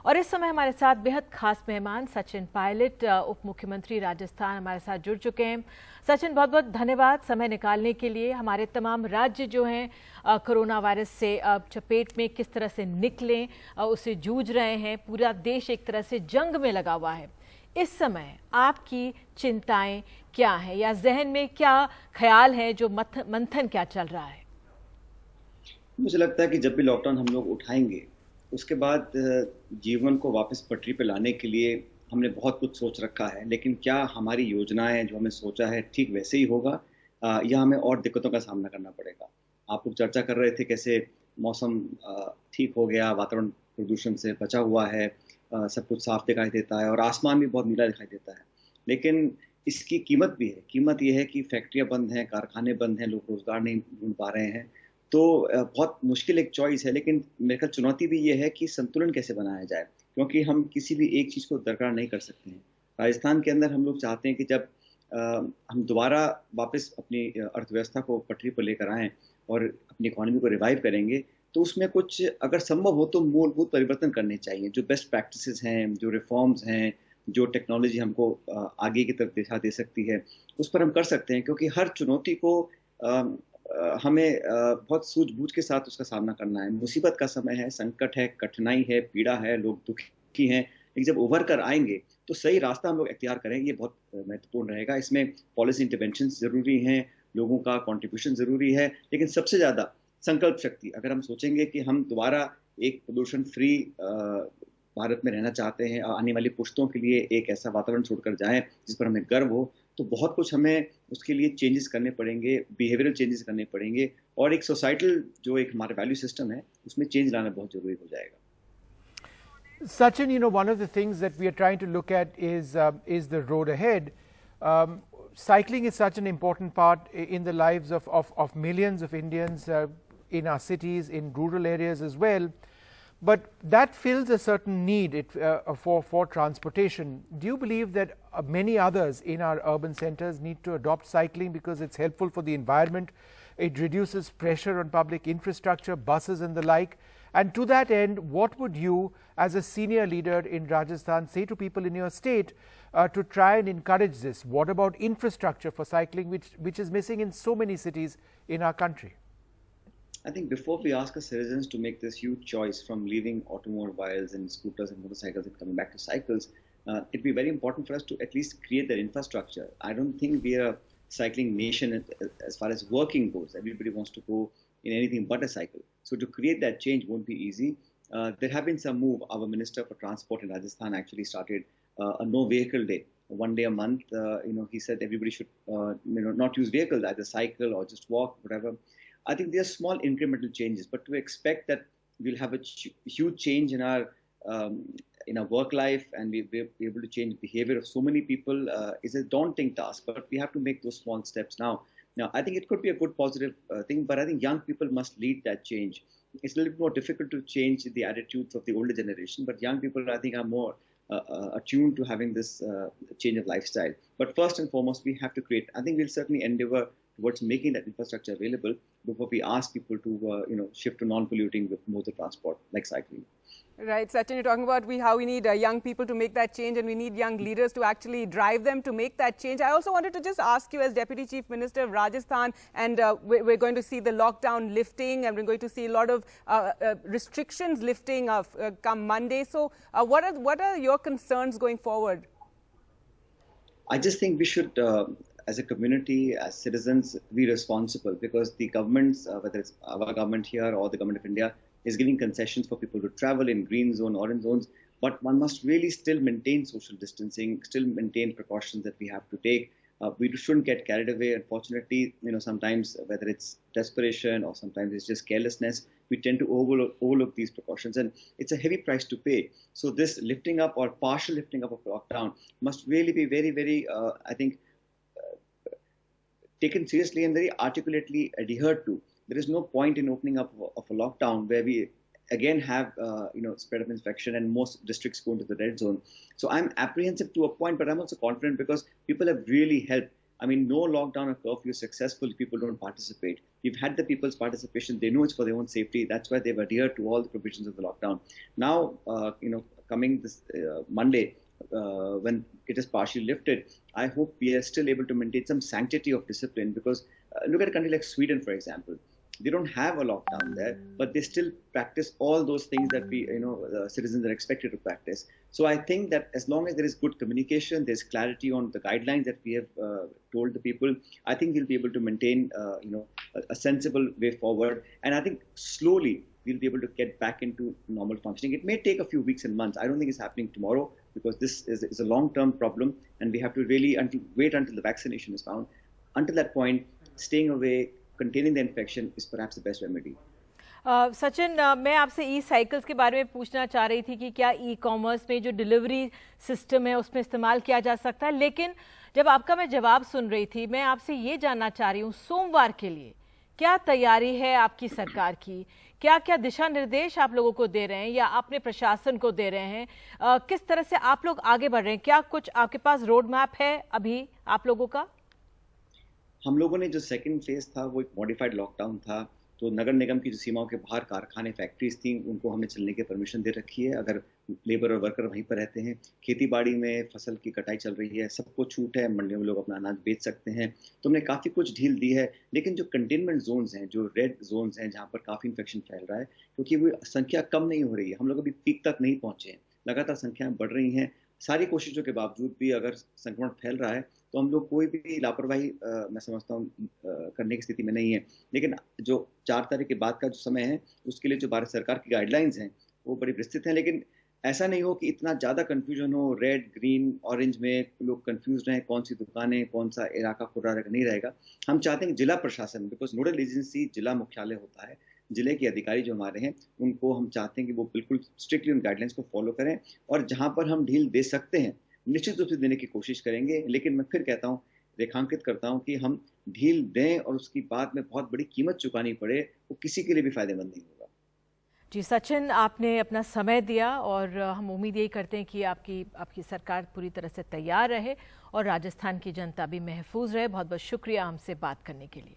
और इस समय हमारे साथ बेहद खास मेहमान सचिन पायलट, उप मुख्यमंत्री राजस्थान, हमारे साथ जुड़ चुके हैं। सचिन, बहुत बहुत धन्यवाद समय निकालने के लिए। हमारे तमाम राज्य जो हैं कोरोना वायरस से चपेट में किस तरह से निकलें, उससे जूझ रहे हैं। पूरा देश एक तरह से जंग में लगा हुआ है। इस समय आपकी चिंताएं क्या हैं, या जहन में क्या ख्याल है, जो मंथन क्या चल रहा है? मुझे लगता है कि जब भी लॉकडाउन हम लोग उठाएंगे, उसके बाद जीवन को वापस पटरी पे लाने के लिए हमने बहुत कुछ सोच रखा है, लेकिन क्या हमारी योजनाएं जो हमने सोचा है ठीक वैसे ही होगा, या हमें और दिक्कतों का सामना करना पड़ेगा। आप लोग चर्चा कर रहे थे कैसे मौसम ठीक हो गया, वातावरण प्रदूषण से बचा हुआ है, सब कुछ साफ दिखाई देता है और आसमान भी बहुत नीला दिखाई देता है। लेकिन इसकी कीमत भी है। कीमत ये है कि फैक्ट्रियां बंद हैं, कारखाने बंद हैं, लोग रोजगार नहीं ढूंढ पा रहे हैं। तो बहुत मुश्किल एक चॉइस है, लेकिन मेरे ख्याल चुनौती भी ये है कि संतुलन कैसे बनाया जाए, क्योंकि हम किसी भी एक चीज़ को दरकार नहीं कर सकते हैं। राजस्थान के अंदर हम लोग चाहते हैं कि जब हम दोबारा वापस अपनी अर्थव्यवस्था को पटरी पर लेकर आएं और अपनी इकोनॉमी को रिवाइव करेंगे, तो उसमें कुछ अगर संभव हो तो मूलभूत परिवर्तन करने चाहिए। जो बेस्ट प्रैक्टिसेस हैं, जो रिफॉर्म्स हैं, जो टेक्नोलॉजी हमको आगे की तरफ दिशा दे सकती है, उस पर हम कर सकते हैं। क्योंकि हर चुनौती को हमें बहुत सूझबूझ के साथ उसका सामना करना है। मुसीबत का समय है, संकट है, कठिनाई है, पीड़ा है, लोग दुखी हैं, लेकिन जब उभर कर आएंगे तो सही रास्ता हम लोग इख्तियार करें, ये बहुत महत्वपूर्ण रहेगा। इसमें पॉलिसी इंटरवेंशन जरूरी हैं, लोगों का कंट्रीब्यूशन जरूरी है, लेकिन सबसे ज्यादा संकल्प शक्ति। अगर हम सोचेंगे कि हम दोबारा एक प्रदूषण फ्री भारत में रहना चाहते हैं, आने वाली पुश्तों के लिए एक ऐसा वातावरण छोड़कर जाएं जिस पर हमें गर्व हो, तो बहुत कुछ हमें उसके लिए चेंजेस करने पड़ेंगे, बिहेवियरल चेंजेस करने पड़ेंगे, और एक सोसाइटल जो एक हमारा वैल्यू सिस्टम है उसमें चेंज लाना बहुत जरूरी हो जाएगा। Sachin, one of the things that we are trying to look at is the road ahead. Cycling is such an important part in the lives of millions of Indians in our cities, in rural areas as well. But that fills a certain need for transportation. Do you believe that many others in our urban centers need to adopt cycling because it's helpful for the environment, it reduces pressure on public infrastructure, buses and the like? And to that end, what would you, as a senior leader in Rajasthan, say to people in your state to try and encourage this? What about infrastructure for cycling, which is missing in so many cities in our country? I think before we ask our citizens to make this huge choice from leaving automobiles and scooters and motorcycles and coming back to cycles, it'd be very important for us to at least create that infrastructure. I don't think we are a cycling nation as far as working goes. Everybody wants to go in anything but a cycle. So to create that change won't be easy. There have been some move. Our Minister for Transport in Rajasthan actually started a no vehicle day. One day a month, he said everybody should, not use vehicles, either cycle or just walk, whatever. I think there are small incremental changes, but to expect that we'll have a huge change in our work life and we'll be able to change behavior of so many people is a daunting task. But we have to make those small steps now. Now, I think it could be a good positive thing, but I think young people must lead that change. It's a little bit more difficult to change the attitudes of the older generation, but young people, I think, are more attuned to having this change of lifestyle. But first and foremost, we have to create. I think we'll certainly endeavor towards making that infrastructure available before we ask people to, shift to non-polluting with mode of transport like cycling. Right, Sachin, you're talking about how we need young people to make that change, and we need young leaders to actually drive them to make that change. I also wanted to just ask you, as Deputy Chief Minister of Rajasthan, and we're going to see the lockdown lifting, and we're going to see a lot of restrictions lifting come Monday. So what are your concerns going forward? I just think we should, as a community, as citizens, be responsible, because the governments, whether it's our government here or the government of India, is giving concessions for people to travel in green zone, orange zones, but one must really still maintain social distancing, still maintain precautions that we have to take. We shouldn't get carried away. Unfortunately, sometimes whether it's desperation or sometimes it's just carelessness, we tend to overlook these precautions, and it's a heavy price to pay. So this lifting up or partial lifting up of lockdown must really be very, very, I think, taken seriously and very articulately adhered to. There is no point in opening up of a lockdown where we again have spread of infection and most districts go into the red zone. So I'm apprehensive to a point, but I'm also confident because people have really helped. I mean, no lockdown or curfew is successful if people don't participate. We've had the people's participation. They know it's for their own safety. That's why they've adhered to all the provisions of the lockdown. Now, coming this Monday, when it is partially lifted, I hope we are still able to maintain some sanctity of discipline, because look at a country like Sweden, for example. They don't have a lockdown there, but they still practice all those things that citizens are expected to practice. So I think that as long as there is good communication, there's clarity on the guidelines that we have told the people, I think we'll be able to maintain, a sensible way forward. And I think slowly we'll be able to get back into normal functioning. It may take a few weeks and months. I don't think it's happening tomorrow, because this is a long-term problem, and we have to really wait until the vaccination is found. Until that point, staying away, containing the infection is perhaps the best remedy. Sachin, मैं आपसे ई cycles के बारे में पूछना चाह रही थी कि क्या ई कॉमर्स में जो डिलीवरी सिस्टम है उसमें इस्तेमाल किया जा सकता है, लेकिन जब आपका मैं जवाब सुन रही थी, मैं आपसे ये जानना चाह रही हूँ, सोमवार के लिए क्या तैयारी है आपकी सरकार की? क्या क्या दिशा निर्देश आप लोगों को दे रहे हैं या अपने प्रशासन को दे रहे हैं? किस तरह से आप लोग आगे बढ़ रहे हैं? क्या कुछ आपके पास रोड मैप है अभी आप लोगों का? हम लोगों ने जो सेकंड फेज था वो एक मॉडिफाइड लॉकडाउन था, तो नगर निगम की जो सीमाओं के बाहर कारखाने, फैक्ट्रीज थी, उनको हमने चलने की परमिशन दे रखी है, अगर लेबर और वर्कर वहीं पर रहते हैं। खेती बाड़ी में फसल की कटाई चल रही है, सबको छूट है, मंडियों में लोग अपना अनाज बेच सकते हैं, तो हमने काफ़ी कुछ ढील दी है। लेकिन जो कंटेनमेंट जोन्स हैं, जो रेड जोन्स हैं, जहाँ पर काफ़ी इन्फेक्शन फैल रहा है, क्योंकि वो संख्या कम नहीं हो रही है, हम लोग अभी पीक तक नहीं पहुँचे हैं, लगातार संख्याएँ बढ़ रही हैं। सारी कोशिशों के बावजूद भी अगर संक्रमण फैल रहा है तो हम लोग कोई भी लापरवाही मैं समझता हूँ करने की स्थिति में नहीं है। लेकिन जो 4 तारीख के बाद का जो समय है, उसके लिए जो भारत सरकार की गाइडलाइंस हैं वो बड़ी विस्तृत हैं, लेकिन ऐसा नहीं हो कि इतना ज़्यादा कन्फ्यूजन हो, रेड, ग्रीन, ऑरेंज में लोग कन्फ्यूज रहें, कौन सी दुकानें, कौन सा इलाका खुला रहेगा, नहीं रहेगा। हम चाहते हैं कि जिला प्रशासन, बिकॉज नोडल एजेंसी जिला मुख्यालय होता है, जिले के अधिकारी जो हमारे हैं उनको हम चाहते हैं कि वो बिल्कुल स्ट्रिक्टली उन गाइडलाइंस को फॉलो करें, और जहां पर हम ढील दे सकते हैं निश्चित रूप से देने की कोशिश करेंगे। लेकिन मैं फिर कहता हूं, रेखांकित करता हूं कि हम ढील दें और उसकी बाद में बहुत बड़ी कीमत चुकानी पड़े, वो किसी के लिए भी फायदेमंद नहीं होगा। जी सचिन, आपने अपना समय दिया और हम उम्मीद यही करते हैं कि आपकी सरकार पूरी तरह से तैयार रहे और राजस्थान की जनता भी महफूज रहे। बहुत बहुत शुक्रिया हमसे बात करने के लिए।